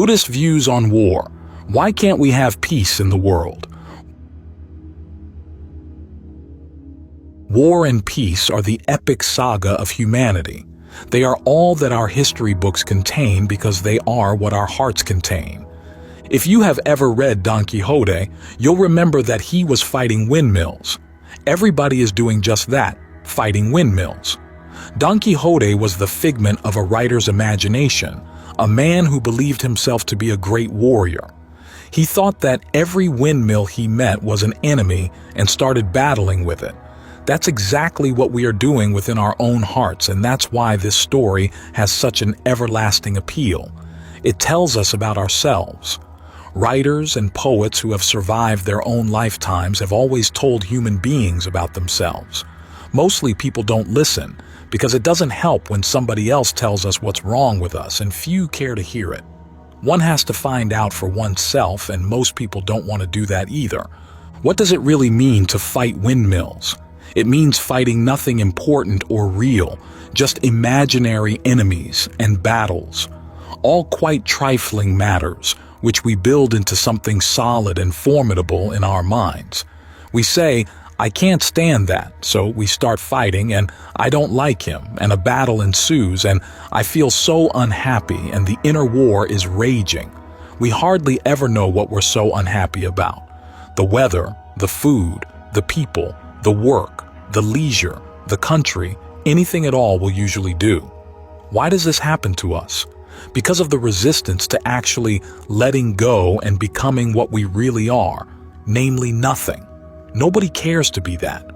Buddhist views on war. Why can't we have peace in the world? War and peace are the epic saga of humanity. They are all that our history books contain because they are what our hearts contain. If you have ever read Don Quixote, you'll remember that he was fighting windmills. Everybody is doing just that, fighting windmills. Don Quixote was the figment of a writer's imagination, a man who believed himself to be a great warrior. He thought that every windmill he met was an enemy and started battling with it. That's exactly what we are doing within our own hearts, and that's why this story has such an everlasting appeal. It tells us about ourselves. Writers and poets who have survived their own lifetimes have always told human beings about themselves. Mostly people don't listen, because it doesn't help when somebody else tells us what's wrong with us, and few care to hear it. One has to find out for oneself, and most people don't want to do that either. What does it really mean to fight windmills? It means fighting nothing important or real, just imaginary enemies and battles. All quite trifling matters, which we build into something solid and formidable in our minds. We say, I can't stand that, so we start fighting, and I don't like him, and a battle ensues, and I feel so unhappy, and the inner war is raging. We hardly ever know what we're so unhappy about. The weather, the food, the people, the work, the leisure, the country, anything at all will usually do. Why does this happen to us? Because of the resistance to actually letting go and becoming what we really are, namely nothing. Nobody cares to be that.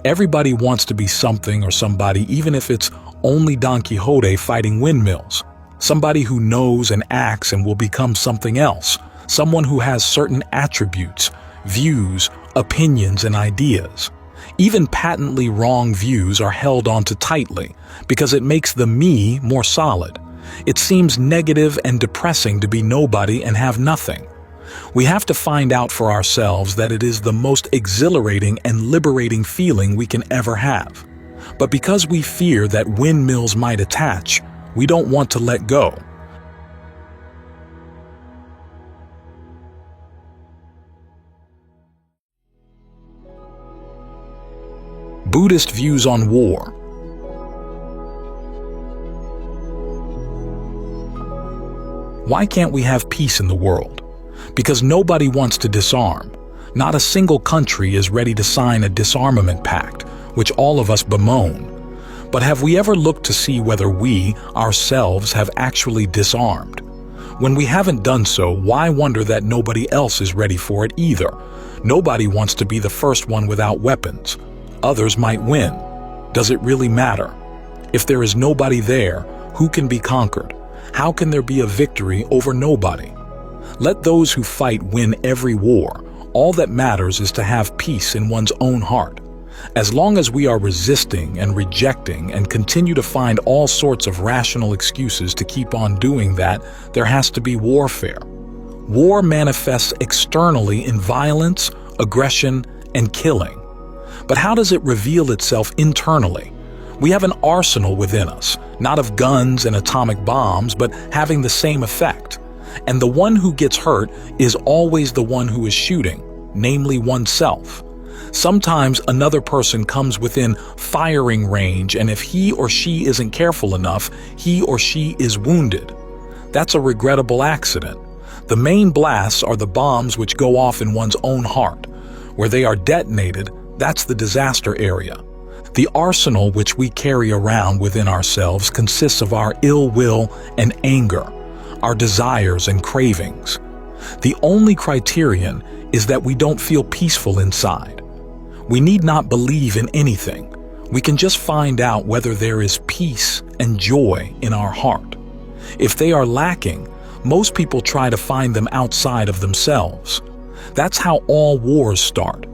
Everybody wants to be something or somebody, even if it's only Don Quixote fighting windmills. Somebody who knows and acts and will become something else. Someone who has certain attributes, views, opinions, and ideas. Even patently wrong views are held onto tightly because it makes the me more solid. It seems negative and depressing to be nobody and have nothing. We have to find out for ourselves that it is the most exhilarating and liberating feeling we can ever have. But because we fear that windmills might attach, we don't want to let go. Buddhist views on war. Why can't we have peace in the world? Because nobody wants to disarm. Not a single country is ready to sign a disarmament pact, which all of us bemoan. But have we ever looked to see whether we, ourselves, have actually disarmed? When we haven't done so, why wonder that nobody else is ready for it either? Nobody wants to be the first one without weapons. Others might win. Does it really matter? If there is nobody there, who can be conquered? How can there be a victory over nobody? Let those who fight win every war. All that matters is to have peace in one's own heart. As long as we are resisting and rejecting and continue to find all sorts of rational excuses to keep on doing that, there has to be warfare. War manifests externally in violence, aggression, and killing. But how does it reveal itself internally? We have an arsenal within us, not of guns and atomic bombs, but having the same effect. And the one who gets hurt is always the one who is shooting, namely oneself. Sometimes another person comes within firing range, and if he or she isn't careful enough, he or she is wounded. That's a regrettable accident. The main blasts are the bombs which go off in one's own heart. Where they are detonated, that's the disaster area. The arsenal which we carry around within ourselves consists of our ill will and anger, our desires and cravings. The only criterion is that we don't feel peaceful inside. We need not believe in anything. We can just find out whether there is peace and joy in our heart. If they are lacking, most people try to find them outside of themselves. That's how all wars start.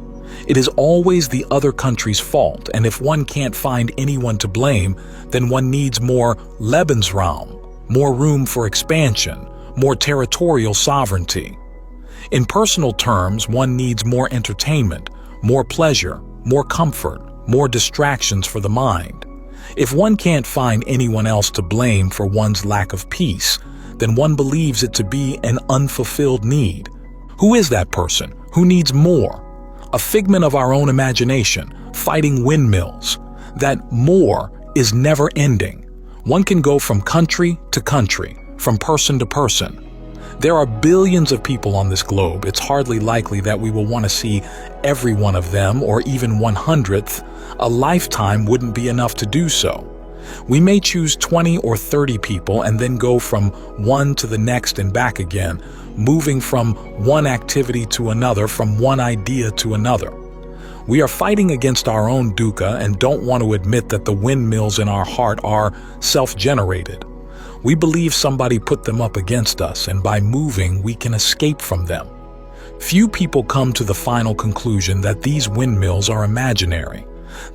It is always the other country's fault, and if one can't find anyone to blame, then one needs more Lebensraum, more room for expansion, more territorial sovereignty. In personal terms, one needs more entertainment, more pleasure, more comfort, more distractions for the mind. If one can't find anyone else to blame for one's lack of peace, then one believes it to be an unfulfilled need. Who is that person? Who needs more? A figment of our own imagination, fighting windmills. That more is never ending. One can go from country to country, from person to person. There are billions of people on this globe. It's hardly likely that we will want to see every one of them, or even 100th. A lifetime wouldn't be enough to do so. We may choose 20 or 30 people and then go from one to the next and back again, moving from one activity to another, from one idea to another. We are fighting against our own dukkha and don't want to admit that the windmills in our heart are self-generated. We believe somebody put them up against us, and by moving, we can escape from them. Few people come to the final conclusion that these windmills are imaginary,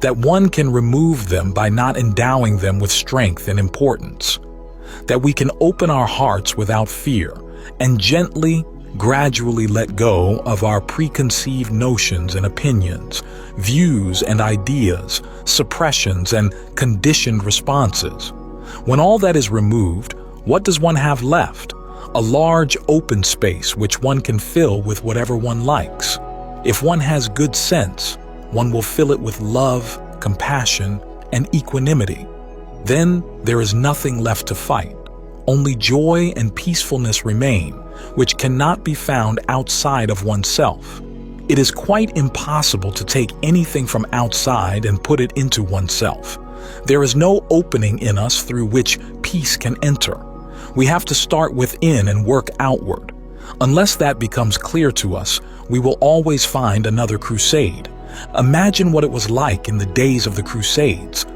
that one can remove them by not endowing them with strength and importance, that we can open our hearts without fear and gently, gradually let go of our preconceived notions and opinions, views and ideas, suppressions and conditioned responses. When all that is removed, what does one have left? A large open space which one can fill with whatever one likes. If one has good sense, one will fill it with love, compassion, and equanimity. Then there is nothing left to fight. Only joy and peacefulness remain, which cannot be found outside of oneself. It is quite impossible to take anything from outside and put it into oneself. There is no opening in us through which peace can enter. We have to start within and work outward. Unless that becomes clear to us, we will always find another crusade. Imagine what it was like in the days of the Crusades.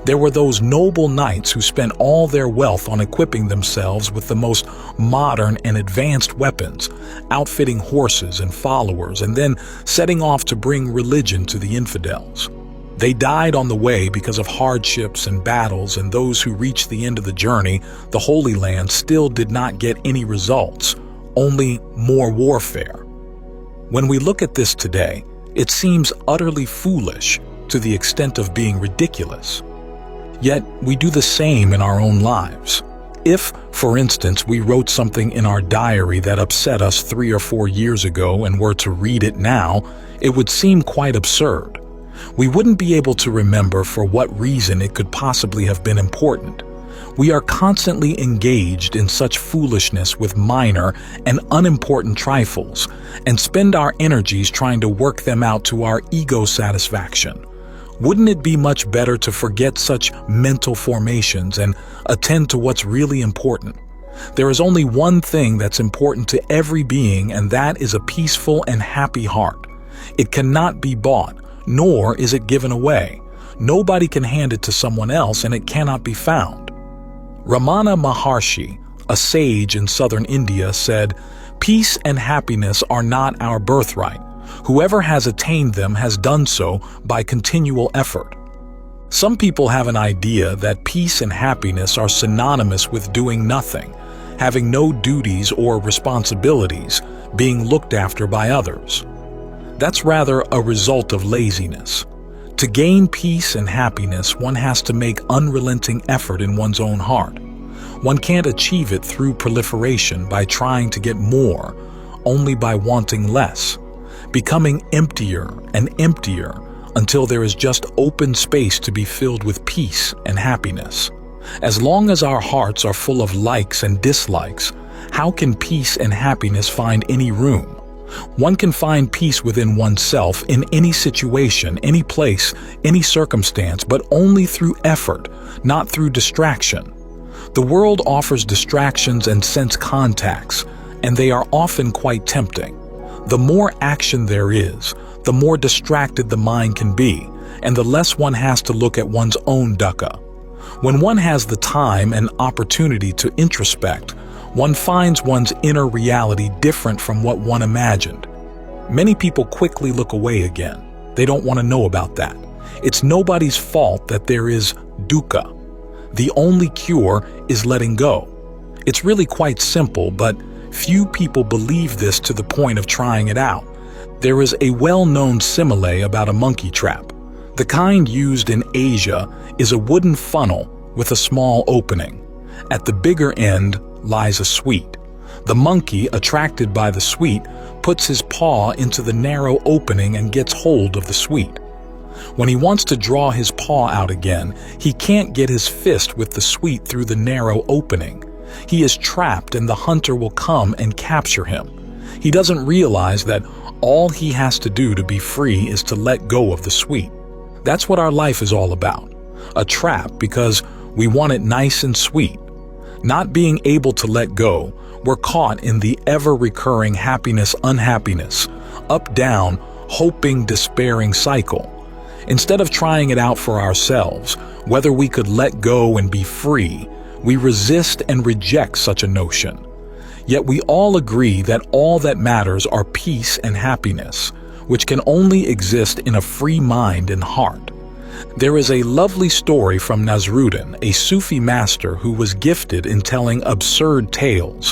There were those noble knights who spent all their wealth on equipping themselves with the most modern and advanced weapons, outfitting horses and followers, and then setting off to bring religion to the infidels. They died on the way because of hardships and battles, and those who reached the end of the journey, the Holy Land, still did not get any results, only more warfare. When we look at this today, it seems utterly foolish to the extent of being ridiculous. Yet we do the same in our own lives. If, for instance, we wrote something in our diary that upset us 3 or 4 years ago and were to read it now, it would seem quite absurd. We wouldn't be able to remember for what reason it could possibly have been important. We are constantly engaged in such foolishness with minor and unimportant trifles, and spend our energies trying to work them out to our ego satisfaction. Wouldn't it be much better to forget such mental formations and attend to what's really important? There is only one thing that's important to every being, and that is a peaceful and happy heart. It cannot be bought, nor is it given away. Nobody can hand it to someone else, and it cannot be found. Ramana Maharshi, a sage in southern India, said, "Peace and happiness are not our birthright. Whoever has attained them has done so by continual effort." Some people have an idea that peace and happiness are synonymous with doing nothing, having no duties or responsibilities, being looked after by others. That's rather a result of laziness. To gain peace and happiness, one has to make unrelenting effort in one's own heart. One can't achieve it through proliferation by trying to get more, only by wanting less, becoming emptier and emptier until there is just open space to be filled with peace and happiness. As long as our hearts are full of likes and dislikes, how can peace and happiness find any room? One can find peace within oneself in any situation, any place, any circumstance, but only through effort, not through distraction. The world offers distractions and sense contacts, and they are often quite tempting. The more action there is, the more distracted the mind can be, and the less one has to look at one's own dukkha. When one has the time and opportunity to introspect, one finds one's inner reality different from what one imagined. Many people quickly look away again. They don't want to know about that. It's nobody's fault that there is dukkha. The only cure is letting go. It's really quite simple, but few people believe this to the point of trying it out. There is a well-known simile about a monkey trap. The kind used in Asia is a wooden funnel with a small opening. At the bigger end lies a sweet. The monkey, attracted by the sweet, puts his paw into the narrow opening and gets hold of the sweet. When he wants to draw his paw out again, he can't get his fist with the sweet through the narrow opening. He is trapped and the hunter will come and capture him. He doesn't realize that all he has to do to be free is to let go of the sweet. That's what our life is all about. A trap because we want it nice and sweet. Not being able to let go, we're caught in the ever-recurring happiness-unhappiness, up-down, hoping, despairing cycle. Instead of trying it out for ourselves, whether we could let go and be free, we resist and reject such a notion. Yet we all agree that all that matters are peace and happiness, which can only exist in a free mind and heart. There is a lovely story from Nasruddin, a Sufi master who was gifted in telling absurd tales.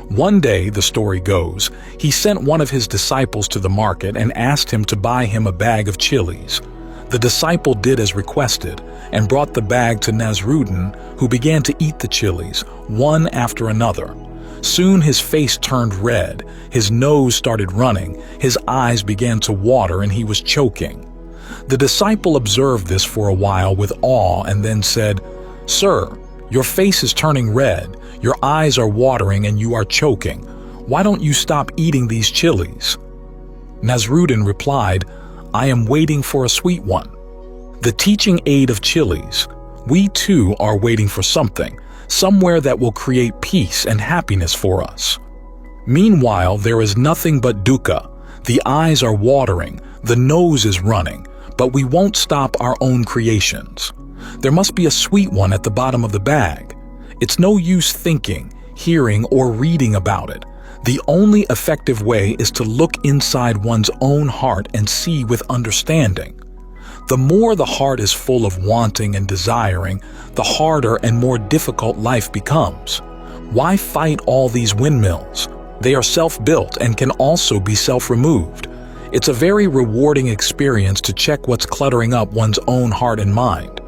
One day, the story goes, he sent one of his disciples to the market and asked him to buy him a bag of chilies. The disciple did as requested and brought the bag to Nasruddin, who began to eat the chilies, one after another. Soon his face turned red, his nose started running, his eyes began to water, and he was choking. The disciple observed this for a while with awe and then said, "Sir, your face is turning red, your eyes are watering, and you are choking. Why don't you stop eating these chilies?" Nasruddin replied, "I am waiting for a sweet one." The teaching aid of chilies. We too are waiting for something, somewhere that will create peace and happiness for us. Meanwhile, there is nothing but dukkha. The eyes are watering, the nose is running, but we won't stop our own creations. There must be a sweet one at the bottom of the bag. It's no use thinking, hearing, or reading about it. The only effective way is to look inside one's own heart and see with understanding. The more the heart is full of wanting and desiring, the harder and more difficult life becomes. Why fight all these windmills? They are self-built and can also be self-removed. It's a very rewarding experience to check what's cluttering up one's own heart and mind.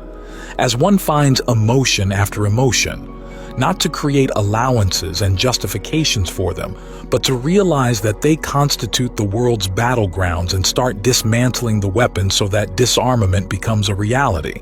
As one finds emotion after emotion, not to create allowances and justifications for them, but to realize that they constitute the world's battlegrounds and start dismantling the weapons so that disarmament becomes a reality.